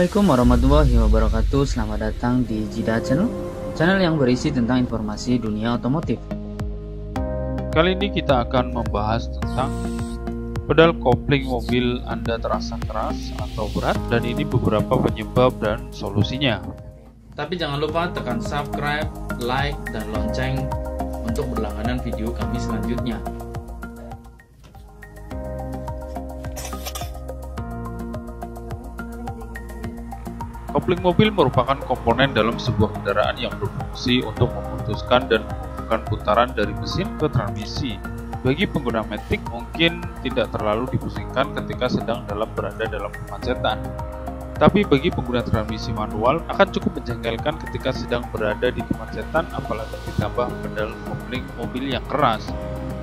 Assalamualaikum warahmatullahi wabarakatuh. Selamat datang di Jida channel yang berisi tentang informasi dunia otomotif. Kali ini kita akan membahas tentang pedal kopling mobil Anda terasa keras atau berat, dan ini beberapa penyebab dan solusinya. Tapi jangan lupa tekan subscribe, like, dan lonceng untuk berlangganan video kami selanjutnya. Kopling mobil merupakan komponen dalam sebuah kendaraan yang berfungsi untuk memutuskan dan menghubungkan putaran dari mesin ke transmisi. Bagi pengguna matic mungkin tidak terlalu dipusingkan ketika sedang berada dalam kemacetan. Tapi bagi pengguna transmisi manual akan cukup menjengkelkan ketika sedang berada di kemacetan, apalagi ditambah pedal kopling mobil yang keras.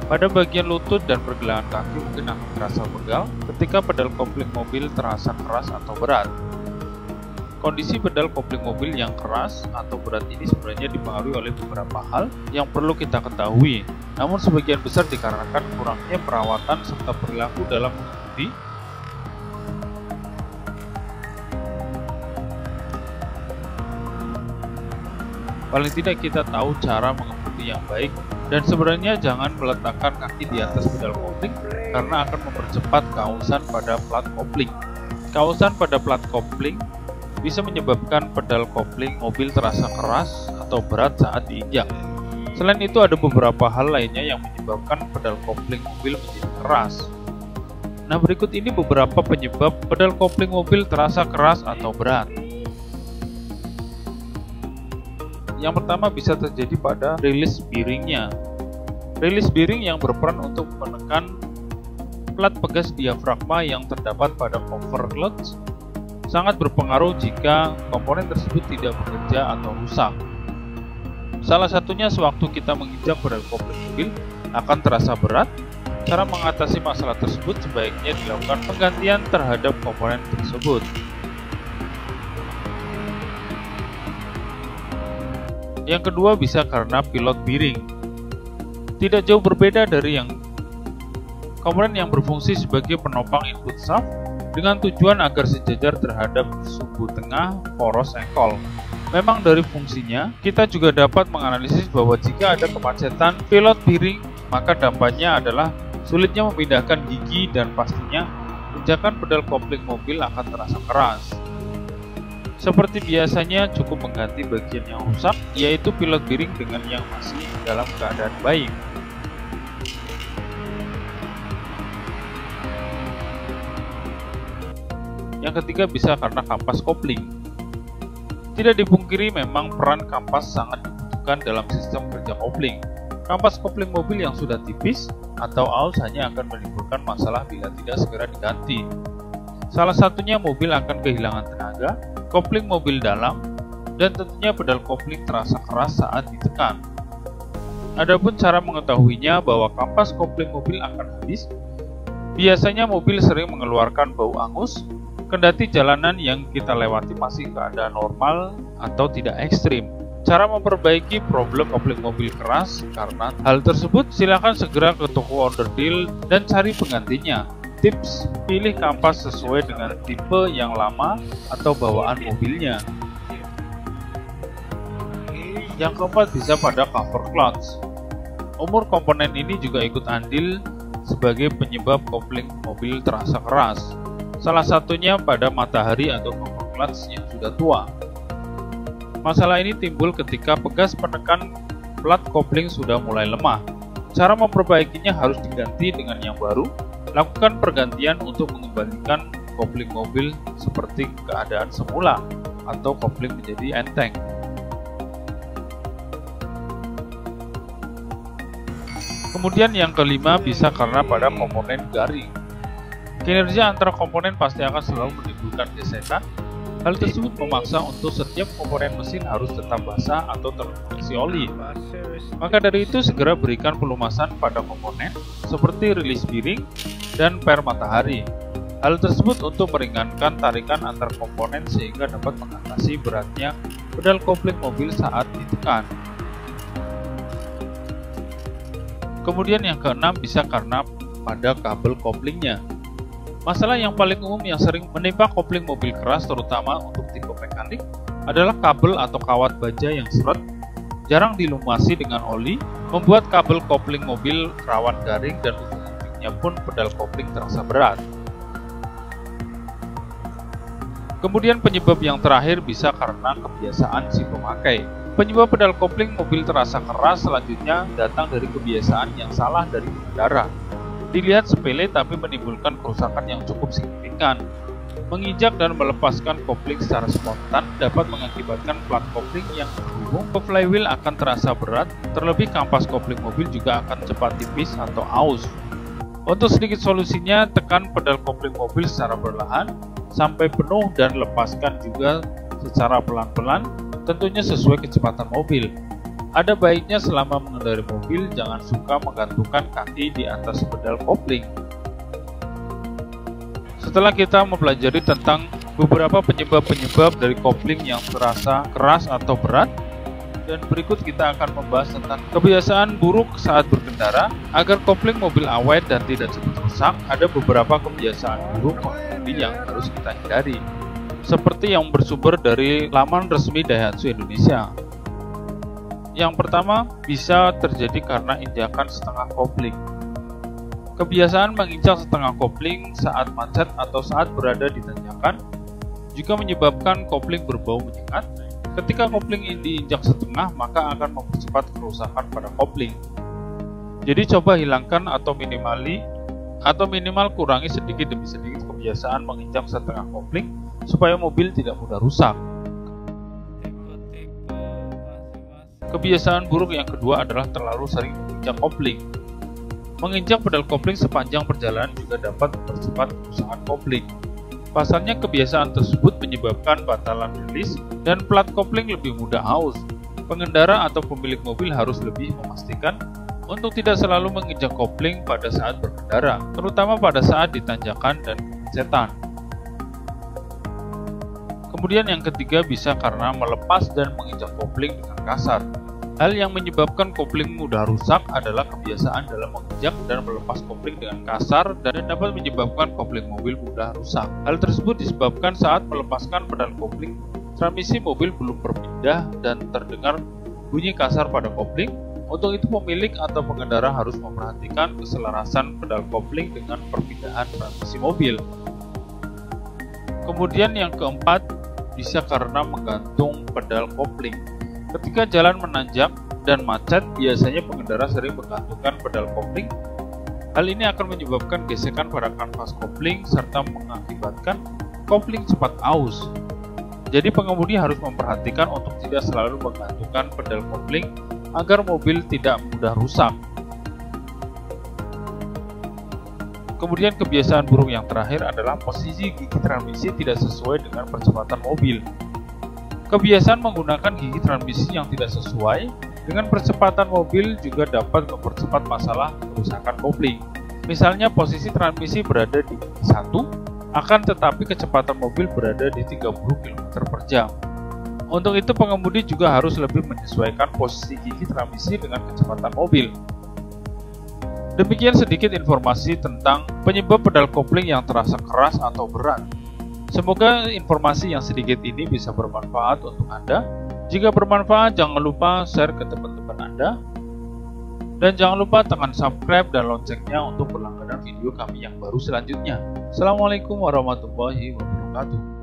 Pada bagian lutut dan pergelangan kaki mungkin akan terasa pegal ketika pedal kopling mobil terasa keras atau berat. Kondisi pedal kopling mobil yang keras atau berat ini sebenarnya dipengaruhi oleh beberapa hal yang perlu kita ketahui. Namun sebagian besar dikarenakan kurangnya perawatan serta perilaku dalam mengemudi, paling tidak kita tahu cara mengemudi yang baik, dan sebenarnya jangan meletakkan kaki di atas pedal kopling karena akan mempercepat kausan pada plat kopling. Kausan pada plat kopling bisa menyebabkan pedal kopling mobil terasa keras atau berat saat diinjak. Selain itu ada beberapa hal lainnya yang menyebabkan pedal kopling mobil menjadi keras. Nah, berikut ini beberapa penyebab pedal kopling mobil terasa keras atau berat. Yang pertama bisa terjadi pada rilis bearingnya. Rilis bearing yang berperan untuk menekan plat pegas diafragma yang terdapat pada cover clutch sangat berpengaruh jika komponen tersebut tidak bekerja atau rusak. Salah satunya sewaktu kita menginjak pedal kopling mobil akan terasa berat. Cara mengatasi masalah tersebut sebaiknya dilakukan penggantian terhadap komponen tersebut. Yang kedua bisa karena pilot bearing. Tidak jauh berbeda dari komponen yang berfungsi sebagai penopang input shaft dengan tujuan agar sejajar terhadap sumbu tengah poros engkol. Memang dari fungsinya, kita juga dapat menganalisis bahwa jika ada kemacetan pilot bearing, maka dampaknya adalah sulitnya memindahkan gigi dan pastinya injakan pedal kopling mobil akan terasa keras. Seperti biasanya cukup mengganti bagian yang rusak, yaitu pilot bearing dengan yang masih dalam keadaan baik. Yang ketiga bisa karena kampas kopling. Tidak dipungkiri memang peran kampas sangat dibutuhkan dalam sistem kerja kopling. Kampas kopling mobil yang sudah tipis atau aus hanya akan menimbulkan masalah bila tidak segera diganti. Salah satunya mobil akan kehilangan tenaga, kopling mobil dalam, dan tentunya pedal kopling terasa keras saat ditekan. Adapun cara mengetahuinya bahwa kampas kopling mobil akan habis, biasanya mobil sering mengeluarkan bau angus, kendati jalanan yang kita lewati masih keadaan normal atau tidak ekstrim. Cara memperbaiki problem kopling mobil keras karena hal tersebut, silakan segera ke toko onderdil dan cari penggantinya. Tips: pilih kampas sesuai dengan tipe yang lama atau bawaan mobilnya. Yang keempat bisa pada cover clutch. Umur komponen ini juga ikut andil sebagai penyebab kopling mobil terasa keras. Salah satunya pada matahari atau cover clutch yang sudah tua. Masalah ini timbul ketika pegas penekan plat kopling sudah mulai lemah. Cara memperbaikinya harus diganti dengan yang baru. Lakukan pergantian untuk mengembalikan kopling mobil seperti keadaan semula atau kopling menjadi enteng. Kemudian yang kelima bisa karena pada komponen garing. Kinerja antara komponen pasti akan selalu menimbulkan gesekan. Hal tersebut memaksa untuk setiap komponen mesin harus tetap basah atau terproteksi oli. Maka dari itu segera berikan pelumasan pada komponen seperti rilis bearing dan per matahari. Hal tersebut untuk meringankan tarikan antar komponen sehingga dapat mengatasi beratnya pedal kopling mobil saat ditekan. Kemudian yang keenam bisa karena pada kabel koplingnya. Masalah yang paling umum yang sering menimpa kopling mobil keras, terutama untuk tipe mekanik, adalah kabel atau kawat baja yang seret, jarang dilumasi dengan oli, membuat kabel kopling mobil rawan garing dan ujung-ujungnya pun pedal kopling terasa berat. Kemudian penyebab yang terakhir bisa karena kebiasaan si pemakai. Penyebab pedal kopling mobil terasa keras selanjutnya datang dari kebiasaan yang salah dari pengendara. Dilihat sepele tapi menimbulkan kerusakan yang cukup signifikan. Menginjak dan melepaskan kopling secara spontan dapat mengakibatkan plat kopling yang terhubung ke flywheel akan terasa berat, terlebih kampas kopling mobil juga akan cepat tipis atau aus. Untuk sedikit solusinya, tekan pedal kopling mobil secara perlahan sampai penuh dan lepaskan juga secara pelan-pelan, tentunya sesuai kecepatan mobil. Ada baiknya selama mengendarai mobil jangan suka menggantungkan kaki di atas pedal kopling. Setelah kita mempelajari tentang beberapa penyebab-penyebab dari kopling yang terasa keras atau berat, dan berikut kita akan membahas tentang kebiasaan buruk saat berkendara. Agar kopling mobil awet dan tidak cepat rusak, ada beberapa kebiasaan buruk mobil yang harus kita hindari, seperti yang bersumber dari laman resmi Daihatsu Indonesia. Yang pertama, bisa terjadi karena injakan setengah kopling. Kebiasaan menginjak setengah kopling saat macet atau saat berada di tanjakan juga menyebabkan kopling berbau menyengat. Ketika kopling ini diinjak setengah, maka akan mempercepat kerusakan pada kopling. Jadi coba hilangkan atau minimal kurangi sedikit demi sedikit kebiasaan menginjak setengah kopling supaya mobil tidak mudah rusak. Kebiasaan buruk yang kedua adalah terlalu sering menginjak kopling. Menginjak pedal kopling sepanjang perjalanan juga dapat mempercepat kerusakan kopling. Pasalnya kebiasaan tersebut menyebabkan batalan rilis dan plat kopling lebih mudah aus. Pengendara atau pemilik mobil harus lebih memastikan untuk tidak selalu menginjak kopling pada saat berkendara, terutama pada saat di tanjakan dan kemacetan. Kemudian yang ketiga bisa karena melepas dan menginjak kopling dengan kasar. Hal yang menyebabkan kopling mudah rusak adalah kebiasaan dalam menginjak dan melepas kopling dengan kasar dan dapat menyebabkan kopling mobil mudah rusak. Hal tersebut disebabkan saat melepaskan pedal kopling, transmisi mobil belum berpindah dan terdengar bunyi kasar pada kopling. Untuk itu pemilik atau pengendara harus memperhatikan keselarasan pedal kopling dengan perpindahan transmisi mobil. Kemudian yang keempat bisa karena menggantung pedal kopling. Ketika jalan menanjak dan macet, biasanya pengendara sering menggantungkan pedal kopling. Hal ini akan menyebabkan gesekan pada kanvas kopling serta mengakibatkan kopling cepat aus. Jadi pengemudi harus memperhatikan untuk tidak selalu menggantungkan pedal kopling agar mobil tidak mudah rusak. Kemudian kebiasaan buruk yang terakhir adalah posisi gigi transmisi tidak sesuai dengan percepatan mobil. Kebiasaan menggunakan gigi transmisi yang tidak sesuai dengan percepatan mobil juga dapat mempercepat masalah kerusakan kopling. Misalnya posisi transmisi berada di gigi 1, akan tetapi kecepatan mobil berada di 30 km per jam. Untuk itu pengemudi juga harus lebih menyesuaikan posisi gigi transmisi dengan kecepatan mobil. Demikian sedikit informasi tentang penyebab pedal kopling yang terasa keras atau berat. Semoga informasi yang sedikit ini bisa bermanfaat untuk Anda. Jika bermanfaat, jangan lupa share ke teman-teman Anda. Dan jangan lupa tekan subscribe dan loncengnya untuk berlangganan video kami yang baru selanjutnya. Assalamualaikum warahmatullahi wabarakatuh.